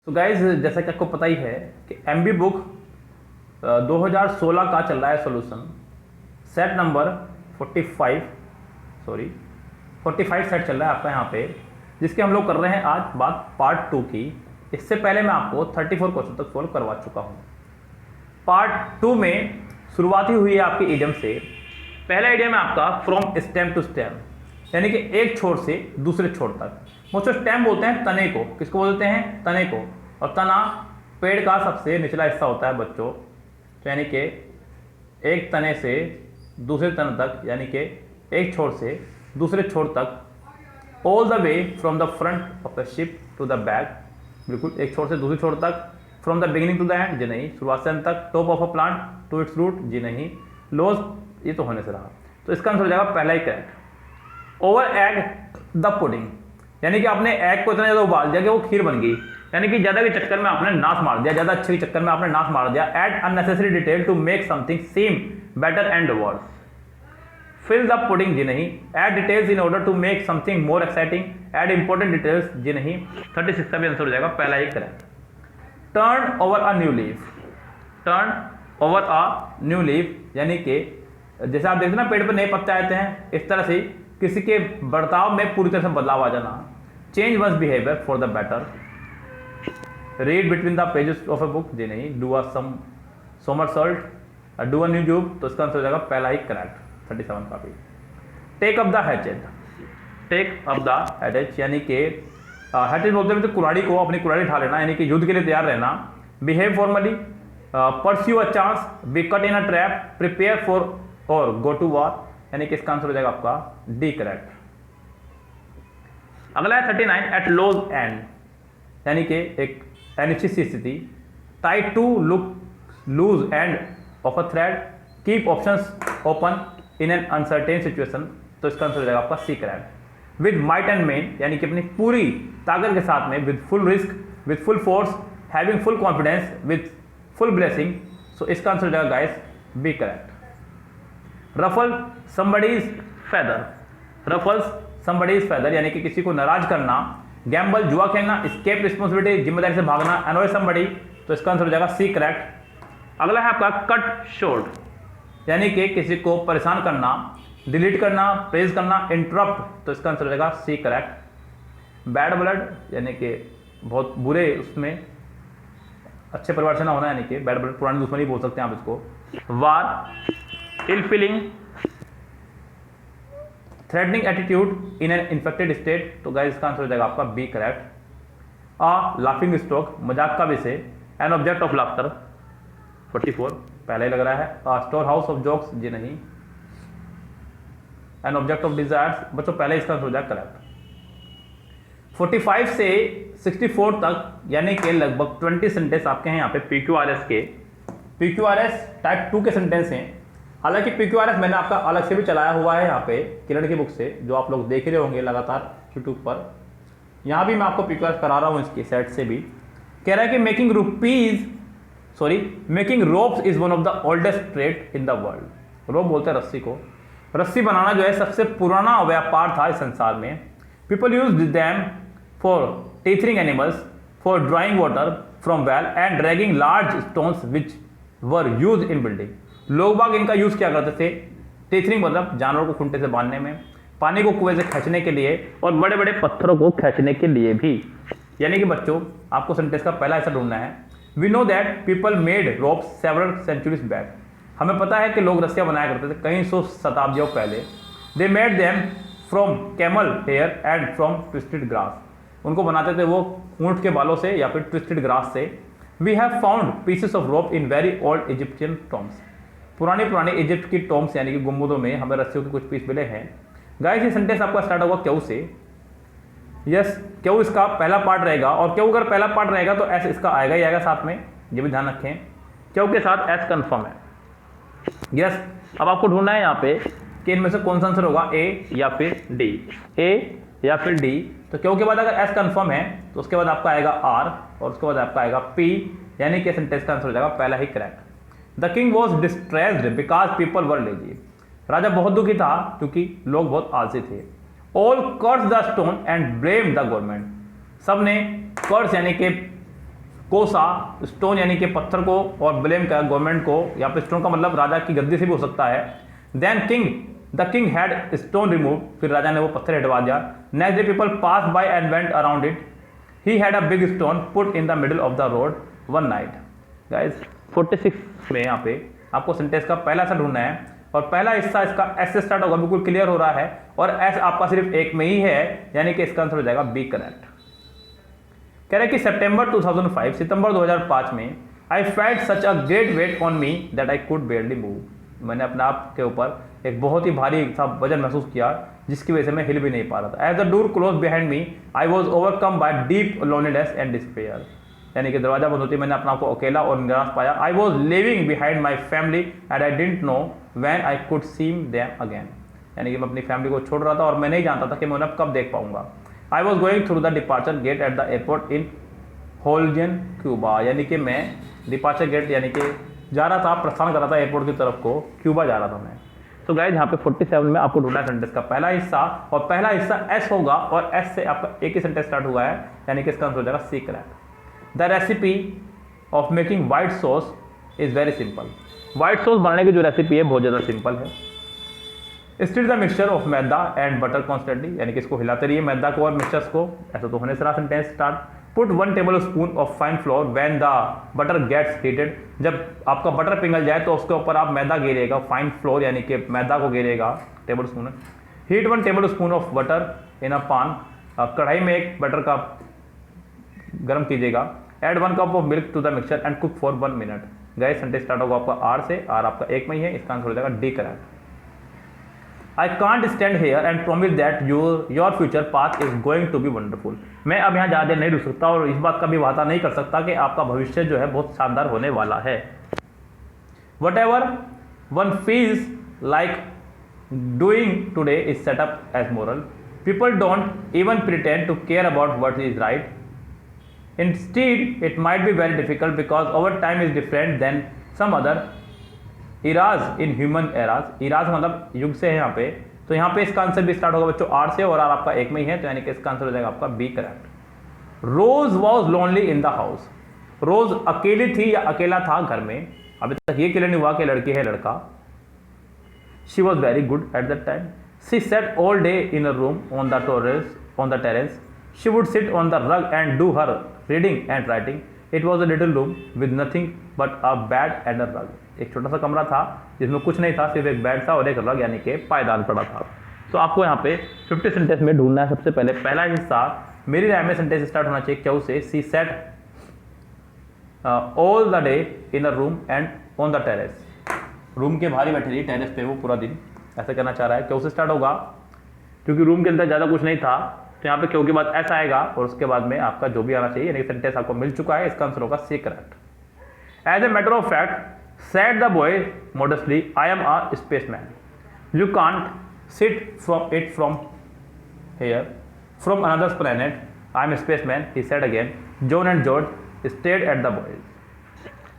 तो गाइज जैसा कि आपको पता ही है कि एमबी बुक 2016 का चल रहा है सॉल्यूशन, सेट नंबर 45 सेट चल रहा है आपका यहाँ पे, जिसके हम लोग कर रहे हैं आज बात पार्ट 2 की। इससे पहले मैं आपको 34 क्वेश्चन तक सोल्व करवा चुका हूँ। पार्ट 2 में शुरुआत ही हुई है आपके इडियम से। पहला इडियम है आपका फ्रॉम स्टेम टू स्टेम, यानी कि एक छोर से दूसरे छोर तक। मुझे स्टेम बोलते हैं तने को, किसको बोलते हैं? तने को। और तना पेड़ का सबसे निचला हिस्सा होता है बच्चों, तो यानी कि एक तने से दूसरे तने तक, यानी कि एक छोर से दूसरे छोर तक, all the way from the front of the ship to the back, बिल्कुल एक छोर से दूसरे छोर तक। From the beginning to the end, जी नहीं। शुरुआत से अंत तक। Top of a plant to its root, जी नहीं। लोज, ये तो होने से रहा, तो इसका आंसर हो जाएगा पहला ही correct. Over egg the pudding, यानी कि आपने एग को इतना ज़्यादा उबाल दिया कि वो खीर बन गई, यानी कि ज़्यादा के चक्कर में आपने नाश मार दिया, ज़्यादा अच्छे के चक्कर में आपने नाश मार दिया। Add unnecessary detail to make something seem better and worse. Fill the pudding, जी नहीं। Add details in order to make something more exciting. Add important details, जी नहीं। 36 का भी आंसर हो जाएगा पहला ही correct. Turn over a new leaf, turn over a new leaf, यानी कि जैसे आप देखते हैं ना पेड़ पर नए पत्ते आते हैं, इस तरह से किसी के बर्ताव में पूरी तरह से बदलाव आ जाना। Change one's behaviour for the better. Read between the pages of a book, जी नहीं। Do a somersault, do a new job, तो इसका आंसर हो जाएगा पहला ही करेक्ट। 37 का भी। Take up the hatchet, take up the hatchet, यानी कि हैचेट बोलते हैं तो कुल्हाड़ी को, अपनी कुल्हाड़ी उठा लेना, यानी कि युद्ध के लिए तैयार रहना। Behave formally, pursue a chance, be cut in a trap, prepare for और गो टू वॉर, यानी कि इसका आंसर हो जाएगा आपका डी करेक्ट। अगला है 39 एट लोज एंड, यानी कि एक अनिश्चित सी स्थिति। Tight to look loose end of a thread, keep options open in an uncertain situation, तो इसका आंसर हो जाएगा आपका C correct. With might and main, यानी कि अपनी पूरी ताकत के साथ में, with full risk, with full force, having full confidence, with full blessing, so इसका आंसर हो जाएगा guys B correct. Ruffle somebody's feather, ruffles somebody's feather, यानी कि किसी को नाराज करना। गैम्बल, जुआ खेलना। स्केप रिस्पॉन्सिबिलिटी, जिम्मेदारी से भागना। अनॉय समबडी, तो इसका आंसर हो जाएगा सी करेक्ट। अगला है आपका कट शॉर्ट, यानी कि किसी को परेशान करना, डिलीट करना, प्रेज करना। इंटरप्ट, तो इसका आंसर हो जाएगा सी करेक्ट। बैड ब्लड, यानी कि बहुत बुरे उसमें अच्छे परिवार से ना होना, यानी कि बैड ब्लड, पुरानी दुश्मनी बोल सकते हैं आप इसको। War, ill feeling, threatening attitude in an infected state, तो गाइस इसका आंसर हो जाएगा आपका B correct. A laughing stock, मजाक का विषय। एन ऑब्जेक्ट ऑफ लाफ्टर, 44 पहले ही लग रहा है। स्टोर हाउस ऑफ जोक्स, जी नहीं। एन ऑब्जेक्ट ऑफ डिजायर्स, बच्चों पहले इसका आंसर हो जाएगा करेक्ट। 45 से 64 तक, यानी कि लगभग 20 सेंटेंस आपके हैं यहाँ पे PQRS के। PQRS टाइप 2 के सेंटेंस हैं। हालांकि PQRS मैंने आपका अलग से भी चलाया हुआ है यहाँ पे किरण की बुक से, जो आप लोग देख ही रहे होंगे लगातार यूट्यूब पर। यहाँ भी मैं आपको PQRS करा रहा हूँ इसकी सेट से भी। कह रहा है कि making ropes is one of the oldest trade in the world. Rope बोलते हैं रस्सी को। रस्सी बनाना जो है सबसे पुराना व्यापार था इस संसार में। People use them for tethering animals, for drawing water from well and dragging large stones which were use in building. लोग बाग इनका यूज क्या करते थे? टीथरिंग मतलब जानवरों को खूंटे से बांधने में, पानी को कुएं से खींचने के लिए, और बड़े बड़े पत्थरों को खींचने के लिए भी। यानी कि बच्चों आपको सेंटेंस का पहला हिस्सा ढूंढना है। We know that people made ropes several centuries back. हमें पता है कि लोग रस्सियां बनाया करते थे कई सौ शताब्दियों पहले। They made them from camel hair and from twisted grass. उनको बनाते थे वो ऊंट के बालों से या फिर ट्विस्टेड ग्रास से। We have found pieces of rope in very old Egyptian tombs. पुरानी इजिप्ट की टॉम्स यानी कि गुम्बदों में हमें रस्सियों के कुछ पीस मिले हैं। गाइस ये सेंटेंस आपका स्टार्ट होगा क्यों से। यस, क्यों इसका पहला पार्ट रहेगा, और क्यों अगर पहला पार्ट रहेगा तो एस इसका आएगा ही आएगा साथ में, ये भी ध्यान रखें। क्यों के साथ एस कंफर्म है। यस, अब आपको ढूंढना है यहाँ पे कि इनमें से कौन सा आंसर होगा, ए या फिर डी। ए या फिर डी, तो क्यों के बाद अगर एस कंफर्म है तो उसके बाद आपका आएगा आर, और उसके बाद आपका आएगा पी, यानी कि सेंटेंस का आंसर हो जाएगा पहला ही correct. The king was distressed because people were lazy. राजा बहुत दुखी था क्योंकि लोग बहुत आलसी थे। All curse the stone and blame the government. सब ने कर्स यानी कि कोसा स्टोन यानी कि पत्थर को, और ब्लेम का गवर्नमेंट को, यहाँ पे स्टोन का मतलब राजा की गद्दी से भी हो सकता है। Then the king had stone remove, फिर राजा ने वो पत्थर हटवा दिया। Next day people pass by and went around it, he had a big stone put in the middle of the road one night. Guys 46 में यहाँ पे आपको सेंटेंस का पहला हिस्सा ढूंढना है, और पहला हिस्सा इसका एस से स्टार्ट होगा, बिल्कुल क्लियर हो रहा है, और एस आपका सिर्फ एक में ही है, यानी कि इसका आंसर हो जाएगा बी करेक्ट। कह रहे कि सितंबर 2005 में I felt such a great weight on me that I could barely move, मैंने अपने आप के ऊपर एक बहुत ही भारी सा वजन महसूस किया जिसकी वजह से मैं हिल भी नहीं पा रहा था। As the door close behind me I was overcome by deep loneliness and despair, यानी कि दरवाजा बंद होती मैंने अपना आपको अकेला और निराश पाया। I was living behind my family and I didn't know when I could see them again, यानी कि मैं अपनी फैमिली को छोड़ रहा था और मैं नहीं जानता था कि मैं उन्हें कब देख पाऊंगा। I was going through the departure gate at the airport in Holguin Cuba, यानी कि मैं डिपार्चर गेट यानी कि जा रहा था, प्रस्थान कर रहा था एयरपोर्ट की तरफ को, क्यूबा जा रहा था मैं। तो गाइस यहाँ पे 47 में आपको ढूंढना है सेंटेंस का पहला हिस्सा, और पहला हिस्सा एस होगा, और एस से आपका एक ही सेंटेंस स्टार्ट हुआ है, यानी कि इसका आंसर हो जाएगा C correct. The recipe of making white sauce is very simple, white sauce बनाने की जो रेसिपी है बहुत ज़्यादा सिंपल है। Stir the mixture of maida and butter constantly, यानी कि इसको हिलाते रहिए मैदा को और मिक्सचर्स को, ऐसा तो होने से रहा sentence start. Put 1 tablespoon of fine flour when the butter gets heated, जब आपका बटर पिघल जाए तो उसके ऊपर आप मैदा गेरिएगा, फाइन फ्लोर यानी कि मैदा को गेरिएगा tablespoon. Heat 1 tablespoon of butter in a pan, कढ़ाई में एक बटर का गर्म कीजिएगा। Add 1 cup of milk to the mixture and cook for 1 minute. Guys sentence start होगा आपका आर से, आर आपका एक में ही है, इसका आंसर हो जाएगा D correct. I can't stand here and promise that your future path is going to be wonderful, मैं अब यहाँ ज़्यादा नहीं रुक सकता और इस बात का भी वादा नहीं कर सकता कि आपका भविष्य जो है बहुत शानदार होने वाला है। Whatever one feels like doing today is set up as moral, people don't even pretend to care about what is right, instead it might be very difficult because over time is different than some other eras in human eras, eras मतलब युग से है यहाँ पे, तो यहाँ पे इसका आंसर भी स्टार्ट होगा बच्चों आर से, और आर आपका एक में ही है, तो यानी कि इसका आंसर हो जाएगा आपका B correct. Rose was lonely in the house, Rose अकेली थी या अकेला था घर में, अभी तक ये क्लियर नहीं हुआ कि लड़की है लड़का। She was very good at that time, she said all day in a room on the terrace, she would sit on the rug and do her reading and writing, it was a little room with nothing but a bed and अ रग, एक छोटा सा कमरा था जिसमें कुछ नहीं था, सिर्फ एक बेड था और एक रग यानी कि पायदान पड़ा था। तो आपको यहाँ पे 50 सेंटेंस में ढूंढना है। सबसे पहले पहला हिस्सा मेरी राय में सेंटेंस स्टार्ट होना चाहिए क्यों से, she sat all the day in a room and on the terrace, room के बाहर ही बैठी रही टेरेस पे वो पूरा दिन, ऐसा करना चाह रहा है। क्यों से स्टार्ट होगा क्योंकि रूम के अंदर ज़्यादा कुछ नहीं था, तो यहाँ पे क्यों के बाद ऐसा आएगा और उसके बाद में आपका जो भी आना चाहिए, यानी सेंटेंस आपको मिल चुका है, इसका आंसर होगा C correct. As a matter of fact said the boy modestly, I am a spaceman, you can't sit from here from another planet, I am a spaceman, he said again. John and George stared at the boys।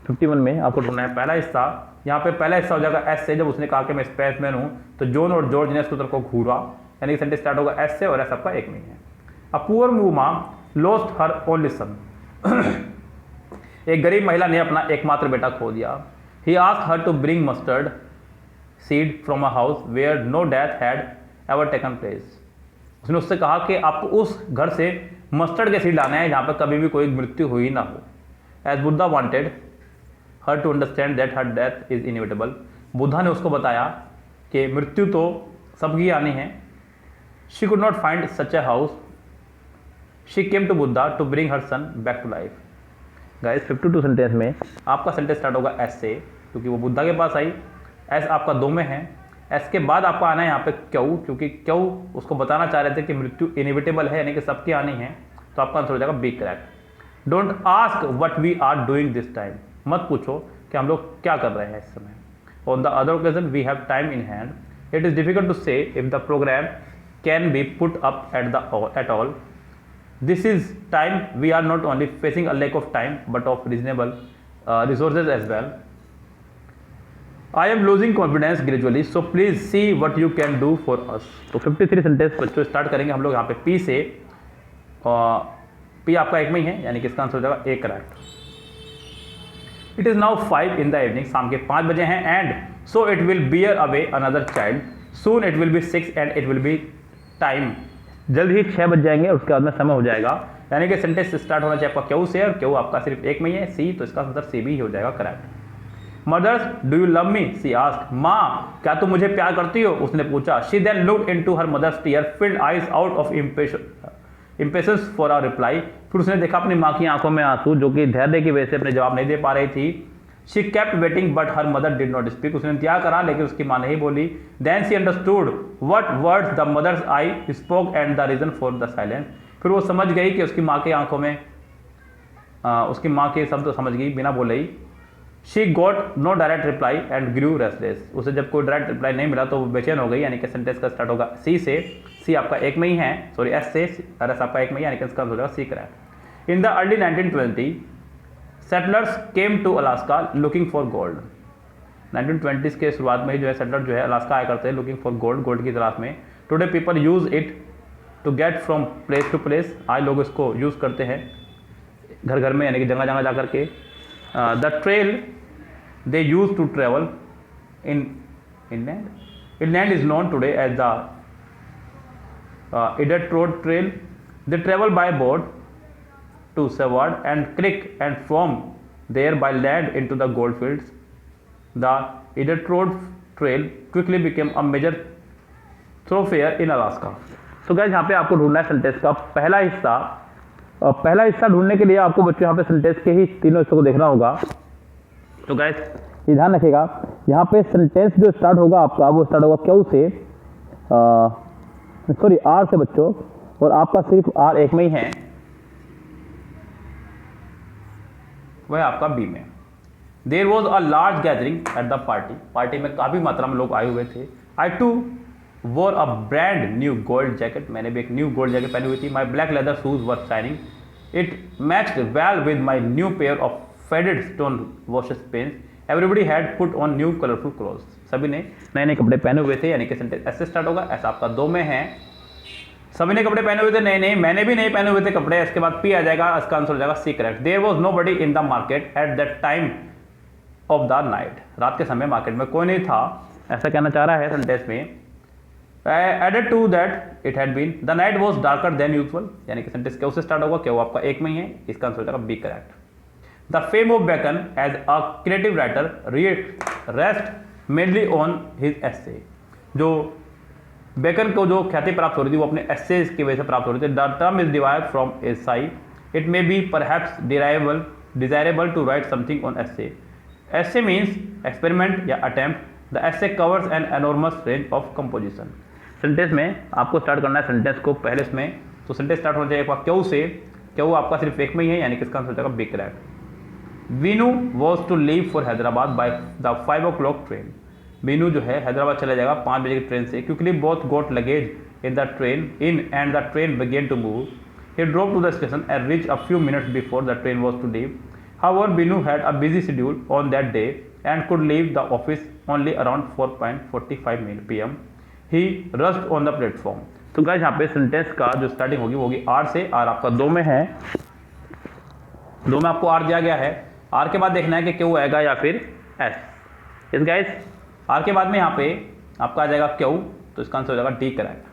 51 में आपको ढूंढना है पहला हिस्सा, यहाँ पे पहला हिस्सा हो जाएगा एस से, जब उसने कहा कि मैं स्पेसमैन हूँ तो जॉन और जॉर्ज ने उसकी तरफ को घूरा, यानी कि सेंटेंस स्टार्ट होगा एस से और एस आपका एक में है। A poor woman lost her only son, एक गरीब महिला ने अपना एकमात्र बेटा खो दिया। He asked her to bring mustard seed from a house where no death had ever taken place। उसने उससे कहा कि आपको उस घर से मस्टर्ड के सीड लाने हैं जहाँ पर कभी भी कोई मृत्यु हुई ना हो। As Buddha wanted her to understand that her death is inevitable, Buddha ने उसको बताया कि मृत्यु तो सबकी आनी है। She could not find such a house, she came to Buddha to bring her son back to life। Guys 52 sentence में आपका सेंटेंस स्टार्ट होगा एस से, क्योंकि वो बुद्धा के पास आई, एस आपका दो में है। एस के बाद आपका आना है यहाँ पे क्यों, क्योंकि क्यों उसको बताना चाह रहे थे कि मृत्यु इनएविटेबल है, यानी कि सबकी आनी है, तो आपका आंसर हो जाएगा B correct. Don't ask what we are doing this time, मत पूछो कि हम लोग क्या कर रहे हैं इस समय। On the other occasion we have time in hand, it is difficult to say if the programme can be put up at all. This is time, we are not only facing a lack of time but of reasonable resources as well. I am losing confidence gradually, so please see what you can do for us। तो 53 sentence बच्चों start करेंगे हम लोग यहाँ पे P से। P आपका एक में ही है, यानी कि इसका आंसर हो जाएगा A correct. It is now 5 in the evening, शाम के 5 बजे हैं, and so it will bear away another child, soon it will be 6 and it will be time, जल्द ही 6 बज जाएंगे, उसके बाद में समय हो जाएगा। यानी कि सेंटेंस स्टार्ट होना चाहिए आपका क्यों से, और क्यों आपका सिर्फ एक में ही है सी, तो इसका आंसर सी भी हो जाएगा correct. Mothers do you love me, she asked, माँ क्या तुम मुझे प्यार करती हो, उसने पूछा। She then looked into her mother's tear filled eyes out of impatience for a reply, फिर उसने देखा अपनी माँ की आंखों में आंसू, जो कि धैर्य की वजह से अपने जवाब नहीं दे पा रही थी। She kept waiting but her mother did not speak, उसने इंतजार करा लेकिन उसकी माँ नहीं बोली। Then she understood what words the mother's eye spoke and the reason for the silence, फिर वो समझ गई कि उसकी माँ की आंखों में उसकी माँ के शब्द समझ गई बिना बोले ही। She got no direct reply and grew restless, उसे जब कोई डायरेक्ट रिप्लाई नहीं मिला तो वो बेचैन हो गई, यानी कि सेंटेंस का स्टार्ट होगा सी से। सी आपका एक में ही है, सॉरी एस से, और एस आपका एक में ही, यानी कि इसका हो जाएगा C correct. In the early 1920 settlers came to Alaska looking for gold, 1920s के शुरुआत में ही जो है सेटलर जो है अलास्का आया करते हैं लुकिंग फॉर गोल्ड, गोल्ड की तलाश में। Today people use it to get from place to place, आज लोग इसको यूज़ करते हैं घर घर में, यानी कि जगह जगह जा करके। The trail they use to travel inland is known today as the Idiot Road Trail. They travel by boat to Seward and Creek and from there by land into the goldfields. The Idiot Road Trail quickly became a major thoroughfare in Alaska. तो guys यहाँ पे आपको ढूंढना है sentence का पहला हिस्सा, और पहला हिस्सा ढूंढने के लिए आपको बच्चों यहाँ पे सेंटेंस के ही तीनों हिस्सों को देखना होगा। तो गाइस ये ध्यान रखिएगा, यहाँ पे सेंटेंस जो स्टार्ट होगा आपका वो स्टार्ट होगा क्यों से, सॉरी आर से बच्चों, और आपका सिर्फ आर एक में ही है, वह आपका बी में। There was a large gathering at the party, party में काफ़ी मात्रा में लोग आए हुए थे। I too wore a brand new gold jacket, मैंने भी एक न्यू गोल्ड जैकेट पहनी हुई थी। My black leather shoes were shining, it matched well with my new pair of faded stone washes pants. Everybody had put on new colourful clothes, सभी ने नए नए कपड़े पहने हुए थे, यानी कि सेंटेंस ऐसे स्टार्ट होगा। ऐसा आपका दो में है, सभी ने कपड़े पहने हुए थे, नए नए, मैंने भी नहीं पहने हुए थे कपड़े। इसके बाद पी आ जाएगा, इसका आंसर हो जाएगा C correct. There was nobody in the market at that time of the night, रात के समय मार्केट में कोई नहीं था, ऐसा कहना चाह रहा है सेंटेंस में। Added to that it had been the night was darker than usual, यानी कि सेंटेंस क्यों से स्टार्ट होगा, क्यों आपका एक में ही है, इसका आंसर हो जाएगा B correct. The fame of Bacon as a creative writer rest mainly on his essay, जो बेकन को जो ख्याति प्राप्त हो रही थी वो अपने एस्सेज की वजह से प्राप्त हो रही थी। The term is derived from essai, it may be perhaps desirable to write something on essay. Essay means experiment या attempt. The essay covers an enormous range of composition. Sentence में आपको स्टार्ट करना है सेंटेंस को पहले इसमें, तो sentence start होना चाहिए आपका क्यों से, क्यों आपका सिर्फ एक में ही है, यानी कि इसका आंसर हो जाएगा B correct. Veenu was to leave for Hyderabad by the 5 o'clock train, Veenu जो है हैदराबाद चला जाएगा 5 बजे की ट्रेन से। Quickly both got luggage in the train in and the train began to move. He drove to the station and reach a few minutes before the train was to leave. However Veenu had a busy schedule on that day and could leave the office only around 4:45 PM. He rushed on the platform. तो guys यहाँ पे sentence का जो starting होगी वो होगी are से, are आपका दो में है, दो में आपको आर दिया गया है। आर के बाद देखना है कि क्यों आएगा या फिर एस। इस गाइस आर के बाद में यहाँ पे आपका आ जाएगा क्यों, तो इसका आंसर हो जाएगा D correct.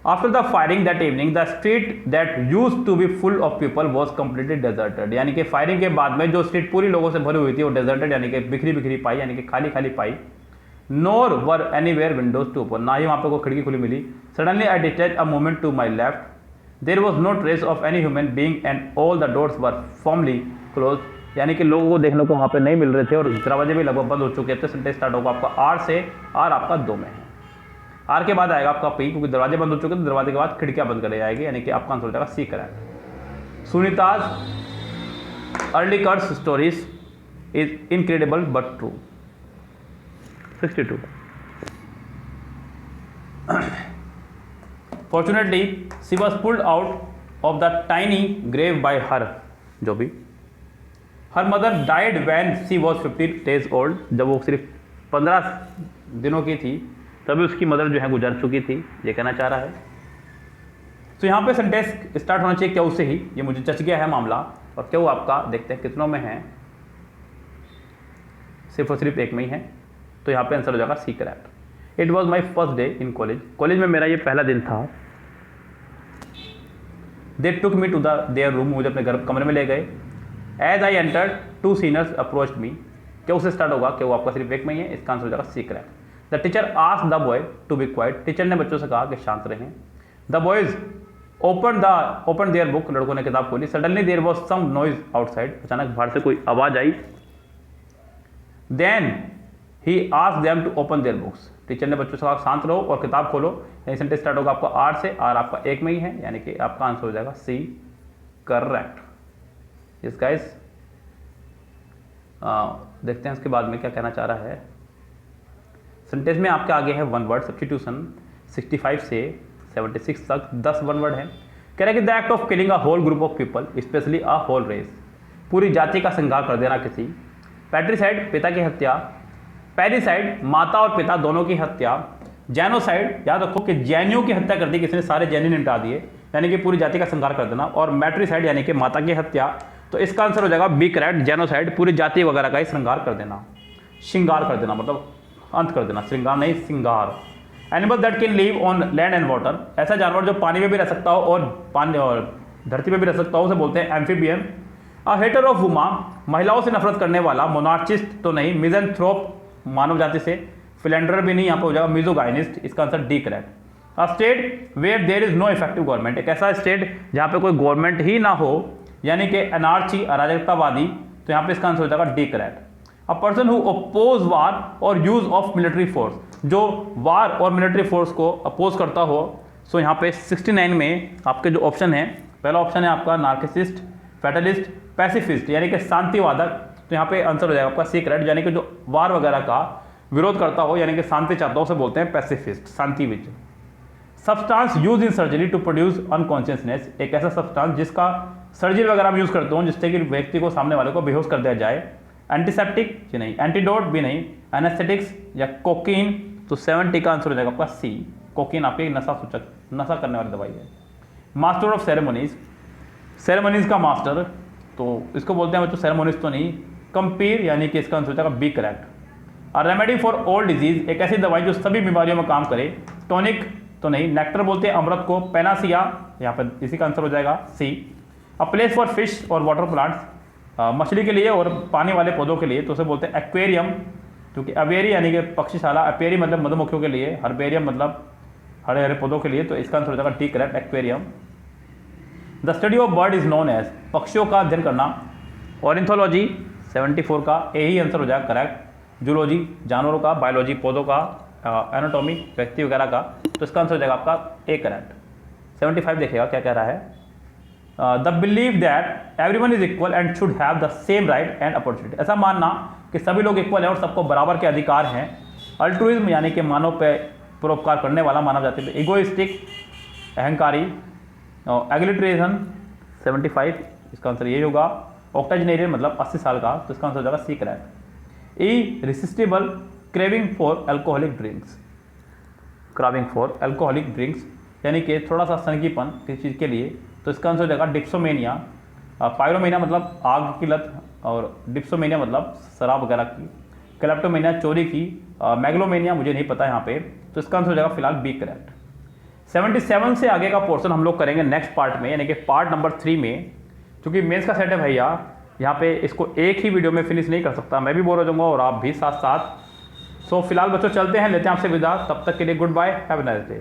After the firing that evening the street that used to be full of people was completely deserted, यानी कि फायरिंग के बाद में जो स्ट्रीट पूरी लोगों से भरी हुई थी वो डेजर्टेड, यानी कि बिखरी बिखरी पाई, यानी कि खाली खाली पाई। Nor were anywhere windows to open, ना ही वहाँ पे कोई खिड़की खुली मिली। Suddenly I detect a movement to my left, there was no trace of any human being and all the doors were formally close, यानी कि लोगों को देखने को वहाँ पे नहीं मिल रहे थे और दरवाजे भी लगभग बंद हो चुके थे। सेंटेंस स्टार्ट होगा आपका आर से, आर आपका दो में है। आर के बाद आएगा आपका पी, क्योंकि दरवाजे बंद हो चुके थे, दरवाजे के बाद खिड़कियाँ बंद कर जाएगी, यानी कि आपका आंसर हो जाएगा C correct. Sunita's early career's stories is incredible but true, 62। Fortunately, she was pulled out of the tiny grave by her, जो भी her mother died when she was 15 days old, जब वो सिर्फ 15 दिनों की थी तभी उसकी मदर जो है गुजर चुकी थी, ये कहना चाह रहा है। तो यहाँ पे सेंटेंस स्टार्ट होना चाहिए क्यों से ही, ये मुझे जच गया है मामला। और क्यों आपका देखते हैं कितनों में है, सिर्फ और सिर्फ एक में ही है, तो यहाँ पे आंसर हो जाएगा C correct. It was my first day in college, college में मेरा ये पहला दिन था। They took me to their room, मुझे अपने घर कमरे में ले गए। As I entered two seniors approached me, क्या उससे स्टार्ट होगा, क्या वो आपका सिर्फ एक में ही है, इसका आंसर हो जाएगा C correct. The teacher asked the boy to be quiet, teacher ने बच्चों से कहा कि शांत रहें। The boys open their book, लड़कों ने किताब खोली। Suddenly there was some noise outside, अचानक बाहर से कोई आवाज आई। Then he asked them to open their books, teacher ने बच्चों से कहा शांत रहो और किताब खोलो। यानी सेंटेंस स्टार्ट होगा आपका आर से, आर आपका एक में ही है, यानी कि आपका आंसर हो जाएगा सी करेक्ट। यस गाइस, देखते हैं इसके बाद में क्या कहना चाह रहा है। सेंटेंस में आपके आगे है वन वर्ड सब्स्टिट्यूशन, 65 से 76 तक 10 वन वर्ड है। कह रहा है कि the act of killing a whole group of people, specially a whole race, पूरी जाति का संहार कर देना किसी। पैट्रिसाइड, पिता की हत्या। पैरिसाइड, माता और पिता दोनों की हत्या। जैनोसाइड, याद रखो कि जैनियों की हत्या कर दी किसी ने, सारे जैनी निपटा दिए, यानी कि पूरी जाति का संहार कर देना। और मैट्रिसाइड यानी कि माता की हत्या, तो इसका आंसर हो जाएगा बी करेक्ट, जेनोसाइड, पूरी जाति वगैरह का ही श्रृंगार कर देना, श्रृंगार कर देना मतलब अंत कर देना, श्रृंगार नहीं श्रृंगार। Animal that can live on land and water, ऐसा जानवर जो पानी में भी रह सकता हो और पानी और धरती में भी रह सकता हो, उसे बोलते हैं amphibian. A hater of Uma, महिलाओं से नफरत करने वाला। मोनार्चिस्ट तो नहीं, मिज़ेंथ्रोप, मानव जाति से। फिलेंडर भी नहीं, यहाँ पे हो जाएगा मिजोगाइनिस्ट, इसका answer D correct. A state where there is no effective government, एक ऐसा स्टेट जहाँ पे कोई गवर्नमेंट ही ना हो, यानी कि अनार्ची, अराजकतावादी, तो यहाँ पे इसका आंसर हो जाएगा D correct. A person who oppose war or use of military force, जो वार और मिलिट्री फोर्स को अपोज करता हो। सो यहाँ पे 69 में आपके जो ऑप्शन है, पहला ऑप्शन है आपका नार्किसिस्ट, फैटलिस्ट, पैसिफिस्ट यानी कि शांतिवादक, तो यहाँ पे आंसर हो जाएगा आपका सी करेक्ट, यानी कि जो वार वगैरह का विरोध करता हो, यानी कि शांति चाहता हो, उसे बोलते हैं पैसिफिस्ट, शांतिविज। Substance use in surgery to produce unconsciousness, एक ऐसा सब्सटेंस जिसका सर्जरी वगैरह में यूज करते हो जिससे कि व्यक्ति को, सामने वाले को बेहोश कर दिया जाए। एंटीसेप्टिक जी नहीं, एंटीडोट भी नहीं, एनेस्थेटिक्स या कोकीन, तो 70 का आंसर हो जाएगा आपका सी, कोकीन आपकी नशा सूचक, नशा करने वाली दवाई है। मास्टर ऑफ सेरेमनीज, सेरेमनीज का मास्टर, तो इसको बोलते हैं बच्चों सेरेमनीज तो नहीं, कंपीर, यानी कि इसका आंसर हो जाएगा बी करेक्ट। और रेमेडी फॉर ऑल डिजीज, एक ऐसी दवाई जो सभी बीमारियों में काम करे। टॉनिक तो नहीं, नेक्टर बोलते हैं अमृत को। पेनासिया, यहाँ पर इसी का आंसर हो जाएगा सी। अ प्लेस फॉर फिश और वाटर प्लांट्स, मछली के लिए और पानी वाले पौधों के लिए, तो उसे बोलते हैं एक्वेरियम, क्योंकि अवेरी यानी कि पक्षीशाला, अपेरी मतलब मधुमक्खियों के लिए, हर्बेरियम मतलब हरे हरे पौधों के लिए, तो इसका आंसर हो जाएगा D correct, aquarium. The study of bird is known as, पक्षियों का अध्ययन करना। ऑर्निथोलॉजी 74 का ए ही आंसर हो जाएगा करेक्ट। जूलॉजी जानवरों का, बायोलॉजी पौधों का, एनाटॉमी व्यक्ति वगैरह का, तो इसका आंसर हो जाएगा आपका ए करेक्ट। 75 देखिएगा क्या कह रहा है। The believe that everyone is equal and should have the same right and opportunity, ऐसा मानना कि सभी लोग इक्वल हैं और सबको बराबर के अधिकार हैं। अल्ट्रुइज्म यानी कि मानव पे परोपकार करने वाला, मानव जाति पे। इगोइस्टिक अहंकारी। एग्लिटरेशन 75, इसका आंसर यही होगा। ऑक्टाजेनेरियन मतलब 80 साल का, तो इसका आंसर हो जाएगा C correct. Irresistible craving for alcoholic drinks, craving for alcoholic drinks यानी कि थोड़ा सा सनकीपन किसी चीज़ के लिए, तो इसका आंसर हो जाएगा डिप्सोमेनिया। पायरोमेनिया मतलब आग की लत, और डिप्सोमेनिया मतलब शराब वगैरह की। क्लेप्टोमेनिया चोरी की। मैग्लोमेनिया मुझे नहीं पता यहाँ पे, तो इसका आंसर हो जाएगा फिलहाल बी करेक्ट। 77 से आगे का पोर्शन हम लोग करेंगे नेक्स्ट पार्ट में, यानी कि पार्ट नंबर 3 में। क्योंकि मेंस का सेट है भैया, यहाँ पे इसको एक ही वीडियो में फिनिश नहीं कर सकता, मैं भी बोर हो जाऊँगा और आप भी साथ साथ। सो फिलहाल बच्चों चलते हैं, लेते हैं आपसे विदा, तब तक के लिए goodbye, have a nice day.